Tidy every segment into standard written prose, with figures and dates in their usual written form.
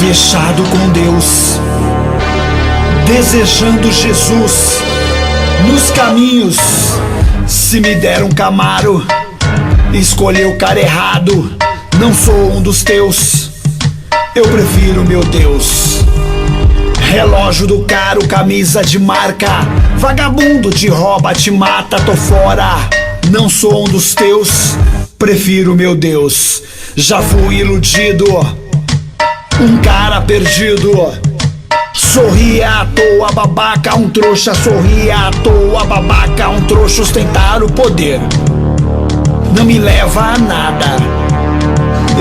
Fechado com Deus, desejando Jesus nos caminhos. Se me der um Camaro, escolhi o cara errado. Não sou um dos teus, eu prefiro meu Deus. Relógio do caro, camisa de marca. Vagabundo te rouba, te mata, tô fora. Não sou um dos teus, prefiro meu Deus. Já fui iludido, um cara perdido. Sorria à toa, babaca, um trouxa. Sorria à toa, babaca, um trouxa. Ostentar o poder não me leva a nada.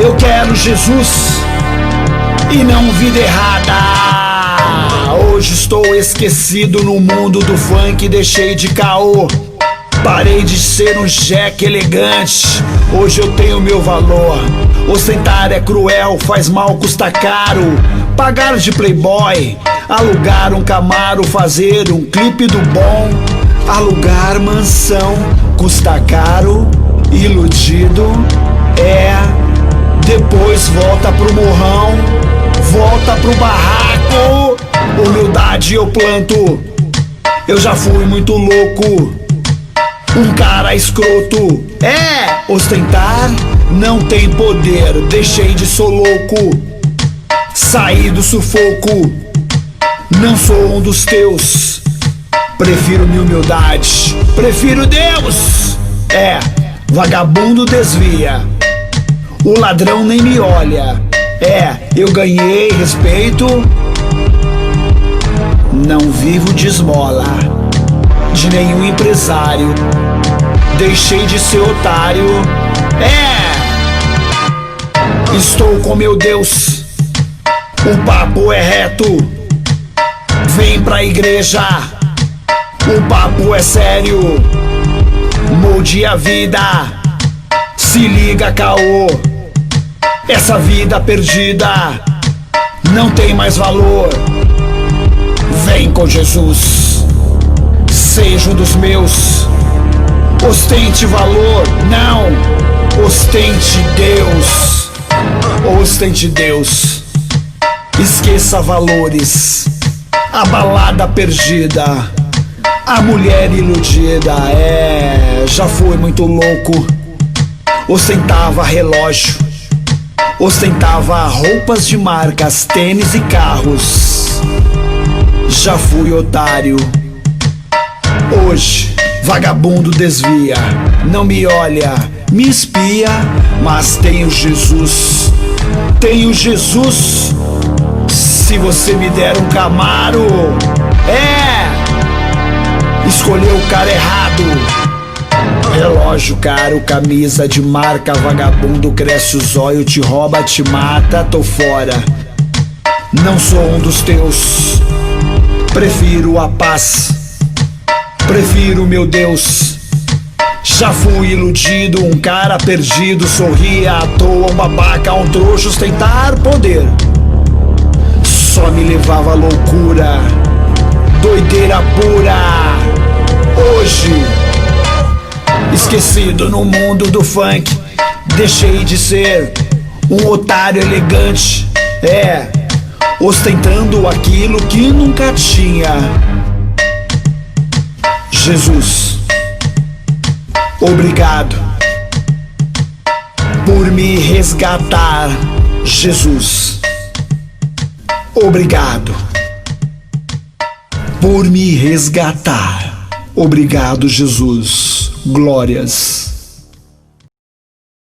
Eu quero Jesus e não vida errada. Hoje estou esquecido no mundo do funk, deixei de caô. Parei de ser um jeque elegante, hoje eu tenho meu valor. Ostentar é cruel, faz mal, custa caro. Pagar de playboy, alugar um Camaro, fazer um clipe do bom. Alugar mansão, custa caro. Iludido, depois volta pro morrão, volta pro barraco. Humildade eu planto, eu já fui muito louco. Um cara escroto, ostentar não tem poder. Deixei de ser louco, saí do sufoco. Não sou um dos teus, prefiro minha humildade. Prefiro Deus, vagabundo desvia, o ladrão nem me olha. Eu ganhei respeito, não vivo de esmola de nenhum empresário. Deixei de ser otário, estou com meu Deus. O papo é reto, vem pra igreja. O papo é sério, molde a vida. Se liga, caô, essa vida perdida não tem mais valor. Vem com Jesus, seja um dos meus. Ostente valor, não, ostente Deus. Ostente Deus, esqueça valores. A balada perdida, a mulher iludida, já fui muito louco. Ostentava relógio, ostentava roupas de marcas, tênis e carros. Já fui otário, hoje vagabundo desvia. Não me olha, me espia, mas tenho Jesus. Tenho Jesus. Se você me der um Camaro, escolheu o cara errado. Relógio caro, camisa de marca. Vagabundo cresce o zóio, te rouba, te mata, tô fora. Não sou um dos teus, prefiro a paz. Prefiro meu Deus. Já fui iludido, um cara perdido. Sorria à toa, um babaca, um trouxa. Ostentar poder só me levava à loucura, doideira pura. Hoje, esquecido no mundo do funk, deixei de ser um otário elegante, ostentando aquilo que nunca tinha. Jesus, obrigado por me resgatar. Jesus, obrigado por me resgatar. Obrigado, Jesus. Glórias.